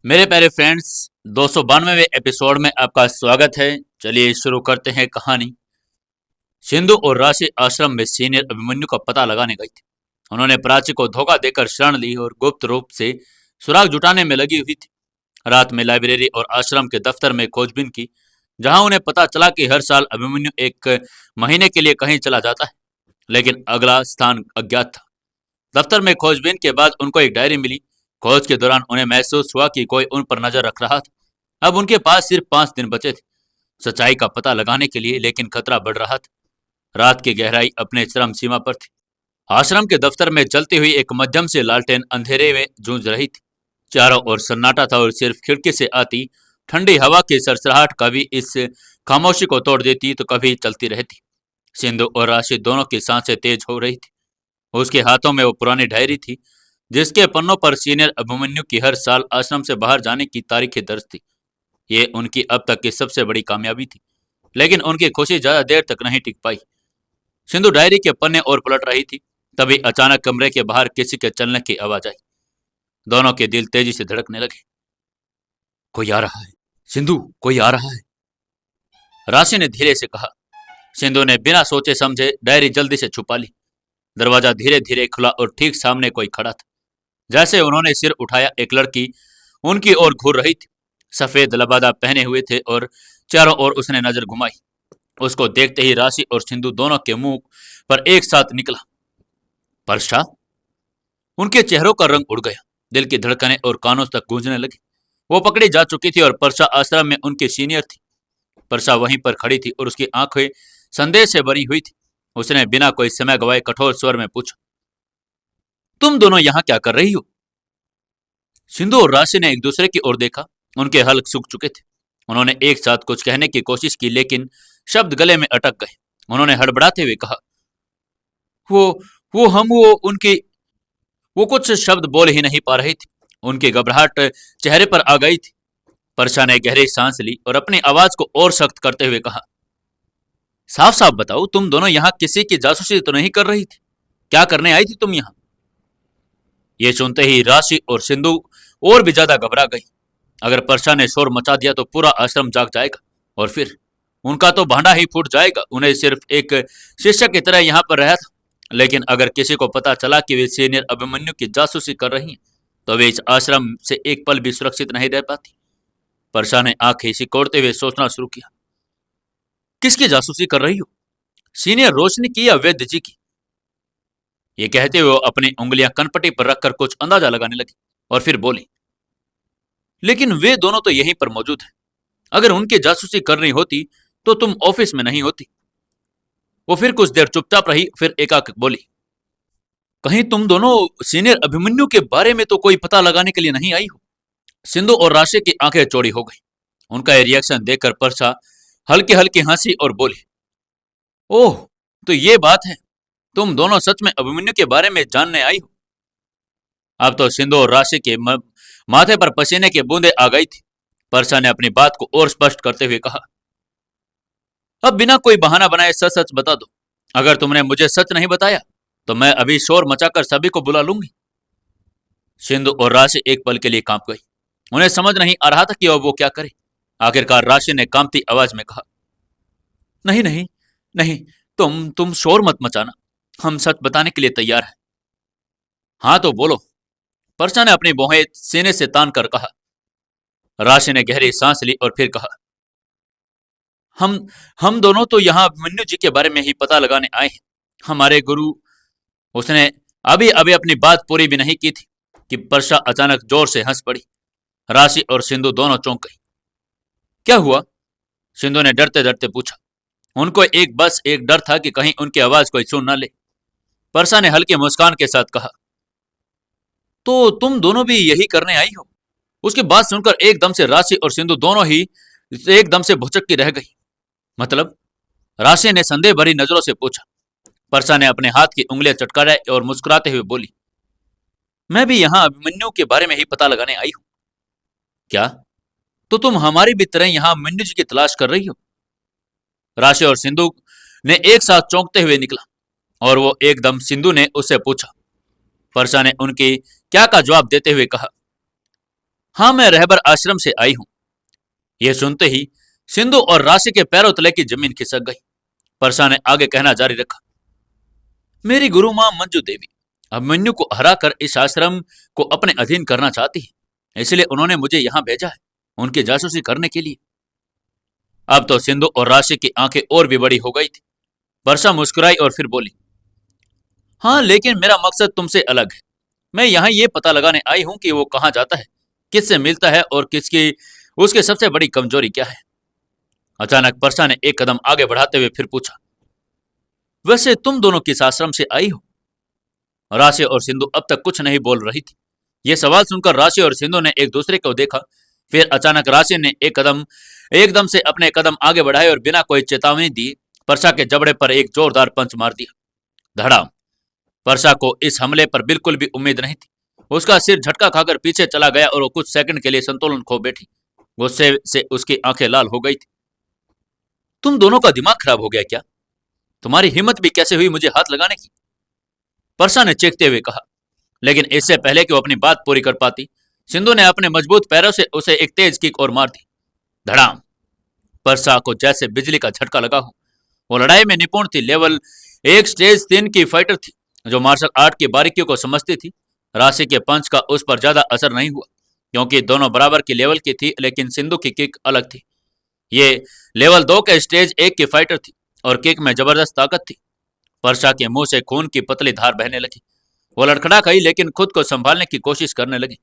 मेरे प्यारे friends, 292वें episode में आपका स्वागत है। चलिए शुरू करते हैं कहानी। सिंधु और राशि आश्रम में सीनियर अभिमन्यु का पता लगाने गई थी। उन्होंने प्राची को धोखा देकर शरण ली और गुप्त रूप से सुराग जुटाने में लगी हुई थी। रात में लाइब्रेरी और आश्रम के दफ्तर में खोजबीन की, जहां उन्हें पता चला कि हर साल अभिमन्यु एक महीने के लिए कहीं चला जाता है, लेकिन अगला स्थान अज्ञात था। दफ्तर में खोजबीन के बाद उनको एक डायरी मिली। खोज के दौरान उन्हें महसूस हुआ कि कोई उन पर नजर रख रहा था। अब उनके पास सिर्फ 5 दिन बचे थे सच्चाई का पता लगाने के लिए, लेकिन खतरा बढ़ रहा था। रात की गहराई अपने चरम सीमा पर थी। आश्रम के दफ्तर में जलती हुई एक मध्यम से लालटेन अंधेरे में जूझ रही थी। चारों ओर सन्नाटा था और सिर्फ खिड़की से आती ठंडी हवा की सरसराहट कभी इस खामोशी को तोड़ देती तो कभी चलती रहती। सिंधु और राशि दोनों की सांसें तेज हो रही थी। उसके हाथों में वो पुरानी डायरी थी, जिसके पन्नों पर सीनियर अभिमन्यु की हर साल आश्रम से बाहर जाने की तारीखें दर्ज थी। ये उनकी अब तक की सबसे बड़ी कामयाबी थी, लेकिन उनकी खुशी ज्यादा देर तक नहीं टिक पाई। सिंधु डायरी के पन्ने और पलट रही थी, तभी अचानक कमरे के बाहर किसी के चलने की आवाज आई। दोनों के दिल तेजी से धड़कने लगे। कोई आ रहा है सिंधु, कोई आ रहा है, राशि ने धीरे से कहा। सिंधु ने बिना सोचे समझे डायरी जल्दी से छुपा ली। दरवाजा धीरे धीरे खुला और ठीक सामने कोई खड़ा था। जैसे उन्होंने सिर उठाया, एक लड़की उनकी ओर घूर रही थी। सफेद लबादा पहने हुए थे और चारों ओर उसने नजर घुमाई। उसको देखते ही राशि और सिंधु दोनों के मुंह पर एक साथ निकला, वर्षा। उनके चेहरों का रंग उड़ गया, दिल की धड़कनें और कानों तक गूंजने लगी। वो पकड़ी जा चुकी थी और परसा आश्रम में उनकी सीनियर थी। परसा वहीं पर खड़ी थी और उसकी आंखें संदेह से भरी हुई थी। उसने बिना कोई समय गवाए कठोर स्वर में पूछा, तुम दोनों यहां क्या कर रही हो? सिंधु और राशि ने एक दूसरे की ओर देखा। उनके हल्क सूख चुके थे। उन्होंने एक साथ कुछ कहने की कोशिश की, लेकिन शब्द गले में अटक गए। उन्होंने हड़बड़ाते हुए कहा, वो वो हम वो उनकी वो कुछ शब्द बोल ही नहीं पा रही थी। उनकी घबराहट चेहरे पर आ गई थी। परछा ने गहरी सांस ली और अपनी आवाज को और सख्त करते हुए कहा, साफ साफ बताओ, तुम दोनों यहाँ किसी की जासूसी तो नहीं कर रही थी? क्या करने आई थी तुम यहाँ? ये सुनते ही राशि और सिंधु और भी ज्यादा घबरा गई। अगर परछा ने शोर मचा दिया तो पूरा आश्रम जाग जाएगा और फिर उनका तो भांडा ही फूट जाएगा। उन्हें सिर्फ एक शिष्य की तरह यहाँ पर रहा था, लेकिन अगर किसी को पता चला कि वे सीनियर अभिमन्यु की जासूसी कर रही हैं, तो वे इस आश्रम से एक पल भी सुरक्षित नहीं रह पाती। परछा ने आंखें सिकोड़ते हुए सोचना शुरू किया, किसकी जासूसी कर रही हो? सीनियर रोशनी की या वैद्य जी की? ये कहते हुए वो अपनी उंगलियां कनपटी पर रखकर कुछ अंदाजा लगाने लगी और फिर बोली, लेकिन वे दोनों तो यहीं पर मौजूद हैं। अगर उनकी जासूसी करनी होती तो तुम ऑफिस में नहीं होती। वो फिर कुछ देर चुपचाप रही, फिर एकाएक बोली, कहीं तुम दोनों सीनियर अभिमन्यु के बारे में तो कोई पता लगाने के लिए नहीं आई हो? सिंधु और राशि की आंखें चौड़ी हो गई। उनका यह रिएक्शन देखकर परछा हल्की हल्की हंसी और बोली, ओह, तो ये बात है, तुम दोनों सच में अभिमन्यु के बारे में जानने आई हो? अब तो सिंधु और राशि के माथे पर पसीने की बूंदें आ गई थी। परछा ने अपनी बात को और स्पष्ट करते हुए कहा, अब बिना कोई बहाना बनाए सच सच बता दो। अगर तुमने मुझे सच नहीं बताया तो मैं अभी शोर मचाकर सभी को बुला लूंगी। सिंधु और राशि एक पल के लिए कांप गई। उन्हें समझ नहीं आ रहा था कि अब वो क्या करे। आखिरकार राशि ने कांपती आवाज में कहा, नहीं नहीं नहीं, तुम शोर मत मचाना, हम सच बताने के लिए तैयार हैं। हाँ तो बोलो, परछा ने अपनी भौहें सीने से तान कर कहा। राशि ने गहरी सांस ली और फिर कहा, हम हम दोनों तो यहाँ अभिमन्यु जी के बारे में ही पता लगाने आए हैं। हमारे गुरु। उसने अभी अभी अपनी बात पूरी भी नहीं की थी कि परछा अचानक जोर से हंस पड़ी। राशि और सिंधु दोनों चौंक गई। क्या हुआ? सिंधु ने डरते डरते पूछा। उनको एक डर था कि कहीं उनकी आवाज कोई सुन न ले। परछा ने हल्की मुस्कान के साथ कहा, तो तुम दोनों भी यही करने आई हो? उसकी बात सुनकर एकदम से राशि और सिंधु दोनों ही एकदम से भुचक्की रह गई। मतलब? राशि ने संदेह भरी नजरों से पूछा। परछा ने अपने हाथ की उंगलियां चटकाराई और मुस्कुराते हुए बोली, मैं भी यहां अभिमन्यु के बारे में ही पता लगाने आई हूं। क्या? तो तुम हमारी भी तरह यहां अभिमन्यु जी की तलाश कर रही हो? राशि और सिंधु ने एक साथ चौंकते हुए निकला और वो एकदम सिंधु ने उससे पूछा। परछा ने उनकी क्या का जवाब देते हुए कहा, हाँ, मैं रहबर आश्रम से आई हूं। यह सुनते ही सिंधु और राशि के पैरों तले की जमीन खिसक गई। परसा ने आगे कहना जारी रखा, मेरी गुरु मां मंजू देवी अभिमन्यु को हराकर इस आश्रम को अपने अधीन करना चाहती है, इसलिए उन्होंने मुझे यहां भेजा है, उनकी जासूसी करने के लिए। अब तो सिंधु और राशि की आंखें और भी बड़ी हो गई थी। वर्षा मुस्कुराई और फिर बोली, हाँ, लेकिन मेरा मकसद तुमसे अलग है। मैं यहाँ ये पता लगाने आई हूं कि वो कहाँ जाता है, किससे मिलता है और किसकी उसकी सबसे बड़ी कमजोरी क्या है। अचानक परसा ने एक कदम आगे बढ़ाते हुए फिर पूछा, वैसे तुम दोनों किस आश्रम से आई हो? राशि और सिंधु अब तक कुछ नहीं बोल रही थी। यह सवाल सुनकर राशि और सिंधु ने एक दूसरे को देखा। फिर अचानक राशि ने एकदम से अपने कदम आगे बढ़ाए और बिना कोई चेतावनी दी परसा के जबड़े पर एक जोरदार पंच मार दिया। धड़ाम। परसा को इस हमले पर बिल्कुल भी उम्मीद नहीं थी। उसका सिर झटका खाकर पीछे चला गया और वो कुछ सेकंड के लिए संतुलन खो बैठी। गुस्से से उसकी आंखें लाल हो गई थी। तुम दोनों का दिमाग खराब हो गया क्या? तुम्हारी हिम्मत भी कैसे हुई मुझे हाथ लगाने की? परसा ने चीखते हुए कहा। लेकिन इससे पहले कि वो अपनी बात पूरी कर पाती, सिंधु ने अपने मजबूत पैरों से उसे एक तेज किक और मार दी। धड़ाम। परसा को जैसे बिजली का झटका लगा हो। वो लड़ाई में निपुण थी, लेवल 1 स्टेज 3 की फाइटर थी, जो मार्शल आर्ट की बारीकियों को समझती थी। राशि के पंच का उस पर ज्यादा असर नहीं हुआ, क्योंकि दोनों बराबर की लेवल की थी, लेकिन सिंधु की किक अलग थी। ये लेवल 2 के स्टेज 1 की फाइटर थी और किक में जबरदस्त ताकत थी। परसा के मुंह से खून की पतली धार बहने लगी। वो लड़खड़ा गई, लेकिन खुद को संभालने की कोशिश करने लगी।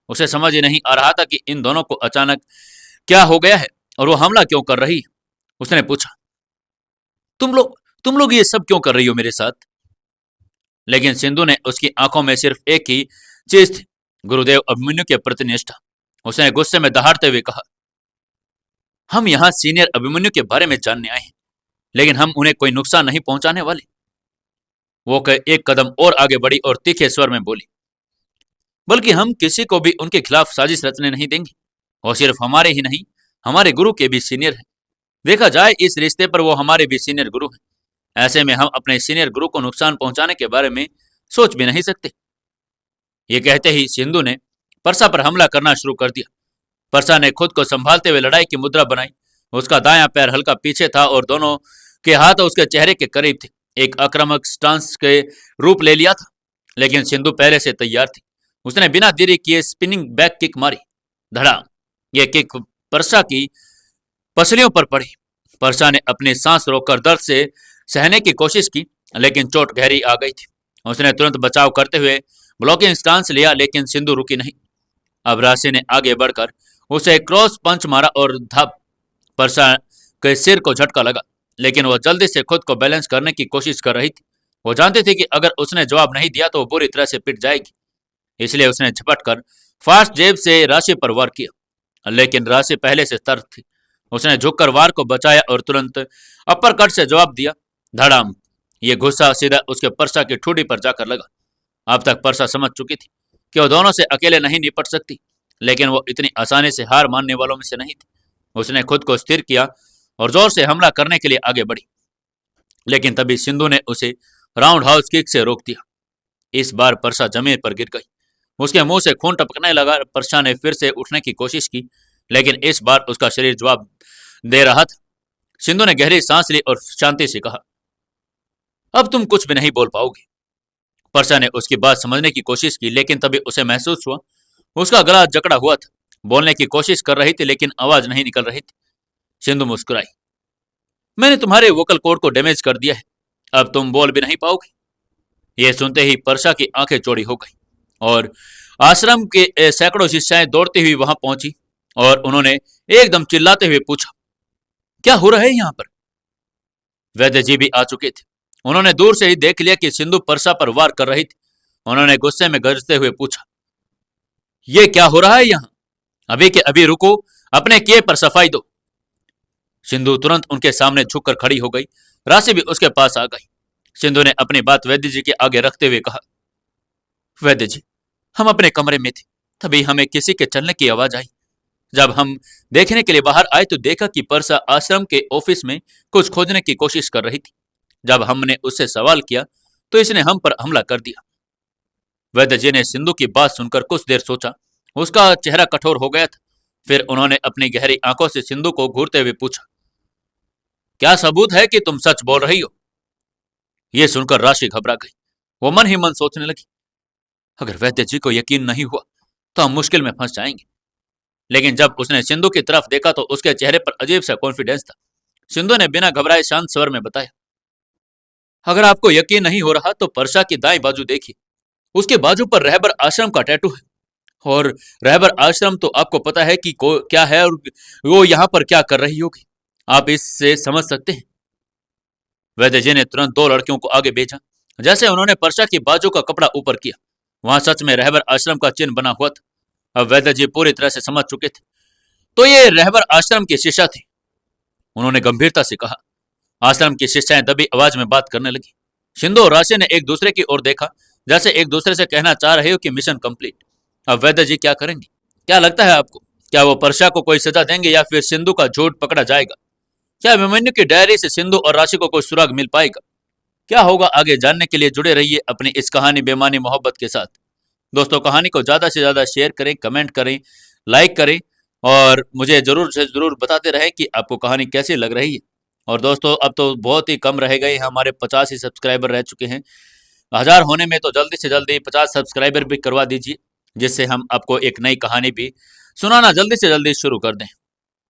उसे समझ ही नहीं आ रहा था कि इन दोनों को अचानक क्या हो गया है और वो हमला क्यों कर रही है। उसने पूछा, तुम लोग ये सब क्यों कर रही हो मेरे साथ? लेकिन सिंधु ने उसकी आंखों में सिर्फ एक ही चीज थी, गुरुदेव अभिमन्यु के प्रति निष्ठा। उसने गुस्से में दहाड़ते हुए कहा, हम यहाँ सीनियर अभिमन्यु के बारे में जानने आए हैं, लेकिन हम उन्हें कोई नुकसान नहीं पहुंचाने वाले। वो एक कदम और आगे बढ़ी और तीखे स्वर में बोली, बल्कि हम किसी को भी उनके खिलाफ साजिश रचने नहीं देंगे। और सिर्फ हमारे ही नहीं, हमारे गुरु के भी सीनियर हैं। देखा जाए इस रिश्ते पर वो हमारे भी सीनियर गुरु हैं। ऐसे में हम अपने सीनियर गुरु को नुकसान पहुंचाने के बारे में सोच भी नहीं सकते। ये कहते ही सिंधु ने परसा पर हमला करना शुरू कर दिया। परसा ने खुद को संभालते हुए लड़ाई की मुद्रा बनाई। उसका दायां पैर हल्का पीछे था और दोनों के हाथ उसके चेहरे के करीब थे। एक आक्रामक स्टांस के रूप ले लिया था, लेकिन सिंधु पहले से तैयार थी। उसने बिना देरी किए स्पिनिंग बैक किक मारी। धड़ा। यह किक परसा की पसलियों पर पड़ी। परसा ने अपनी सांस रोककर दर्द से सहने की कोशिश की, लेकिन चोट गहरी आ गई थी। उसने तुरंत बचाव करते हुए ब्लॉकिंग स्टांस लिया, लेकिन सिंधु रुकी नहीं। अब राशि ने आगे बढ़कर उसे क्रॉस पंच मारा और धप। परसा के सिर को झटका लगा, लेकिन वह जल्दी से खुद को बैलेंस करने की कोशिश कर रही थी। वो जानती थी कि अगर उसने जवाब नहीं दिया तो वो बुरी तरह से पिट जाएगी, इसलिए उसने झपट कर फास्ट जेब से राशि पर वार किया, लेकिन राशि पहले से तर्क थी। उसने झुककर वार को बचाया और तुरंत अपर कट से जवाब दिया। धड़ाम। ये गुस्सा सीधा उसके परसा की ठुड्डी पर जाकर लगा। अब तक परसा समझ चुकी थी कि वो दोनों से अकेले नहीं निपट सकती, लेकिन वो इतनी आसानी से हार मानने वालों में से नहीं थी। उसने खुद को स्थिर किया और जोर से हमला करने के लिए आगे बढ़ी, लेकिन तभी सिंधु ने उसे राउंड हाउस किक से रोक दिया। इस बार परसा जमीन पर गिर गई। उसके मुंह से खून टपकने लगा। परसा ने फिर से उठने की कोशिश की, लेकिन इस बार उसका शरीर जवाब दे रहा था। सिंधु ने गहरी सांस ली और शांति से कहा, अब तुम कुछ भी नहीं बोल पाओगे। परसा ने उसकी बात समझने की कोशिश की, लेकिन तभी उसे महसूस हुआ उसका गला जकड़ा हुआ था। बोलने की कोशिश कर रही थी, लेकिन आवाज नहीं निकल रही थी। सिंधु मुस्कुराई, मैंने तुम्हारे वोकल कॉर्ड को डैमेज कर दिया है, अब तुम बोल भी नहीं पाओगे। यह सुनते ही परसा की आंखें चौड़ी हो गई और आश्रम के सैकड़ों शिष्याएं दौड़ती हुई वहां पहुंची और उन्होंने एकदम चिल्लाते हुए पूछा, क्या हो रहा है यहाँ पर? वैद्य जी भी आ चुके थे। उन्होंने दूर से ही देख लिया कि सिंधु परसा पर वार कर रही थी। उन्होंने गुस्से में गरजते हुए पूछा, ये क्या हो रहा है यहाँ? अभी के अभी रुको, अपने किए पर सफाई दो। सिंधु तुरंत उनके सामने झुककर खड़ी हो गई। राशि भी उसके पास आ गई। सिंधु ने अपनी बात वैद्य जी के आगे रखते हुए कहा, वैद्य जी, हम अपने कमरे में थे, तभी हमें किसी के चलने की आवाज आई। जब हम देखने के लिए बाहर आए तो देखा कि परसा आश्रम के ऑफिस में कुछ खोजने की कोशिश कर रही थी। जब हमने उससे सवाल किया तो इसने हम पर हमला कर दिया। वैद्य जी ने सिंधु की बात सुनकर कुछ देर सोचा। उसका चेहरा कठोर हो गया था। फिर उन्होंने अपनी गहरी आंखों से सिंधु को घूरते हुए पूछा, क्या सबूत है कि तुम सच बोल रही हो? यह सुनकर राशि घबरा गई। वो मन ही मन सोचने लगी, अगर वैद्य जी को यकीन नहीं हुआ तो हम मुश्किल में फंस जाएंगे। लेकिन जब उसने सिंधु की तरफ देखा तो उसके चेहरे पर अजीब सा कॉन्फिडेंस था। सिंधु ने बिना घबराए शांत स्वर में बताया, अगर आपको यकीन नहीं हो रहा तो परसा की दाएं बाजू देखिए, उसके बाजू पर रहबर आश्रम का टैटू है। और रहबर आश्रम तो आपको पता है कि क्या है और वो यहाँ पर क्या कर रही होगी। आप इससे समझ सकते हैं। वैद्य जी ने तुरंत दो लड़कियों को आगे भेजा। जैसे उन्होंने परसा की बाजू का कपड़ा ऊपर किया, वहां सच में रहबर आश्रम का चिन्ह बना हुआ था। अब वैद्य जी पूरी तरह से समझ चुके थे। तो ये रहबर आश्रम की शिष्या थी, उन्होंने गंभीरता से कहा। आश्रम की शिष्याएं दबी आवाज में बात करने लगी। सिंधु और राशि ने एक दूसरे की ओर देखा, जैसे एक दूसरे से कहना चाह रहे हो कि मिशन कंप्लीट। अब वैद्य जी क्या करेंगे? क्या लगता है आपको? क्या वो परशा को कोई सजा देंगे या फिर सिंधु का झूठ पकड़ा जाएगा? क्या अभिमन्यु की डायरी से सिंधु और राशि को कोई सुराग मिल पाएगा? क्या होगा आगे जानने के लिए जुड़े रहिए अपनी इस कहानी बेमानी मोहब्बत के साथ। दोस्तों, कहानी को ज्यादा से ज्यादा शेयर करें, कमेंट करें, लाइक करें और मुझे जरूर से जरूर बताते रहें कि आपको कहानी कैसी लग रही है। और दोस्तों, अब तो बहुत ही कम रह गए हैं, हमारे 50 ही सब्सक्राइबर रह चुके हैं। 1000 होने में तो जल्दी से जल्दी 50 सब्सक्राइबर भी करवा दीजिए, जिससे हम आपको एक नई कहानी भी सुनाना जल्दी से जल्दी शुरू कर दें।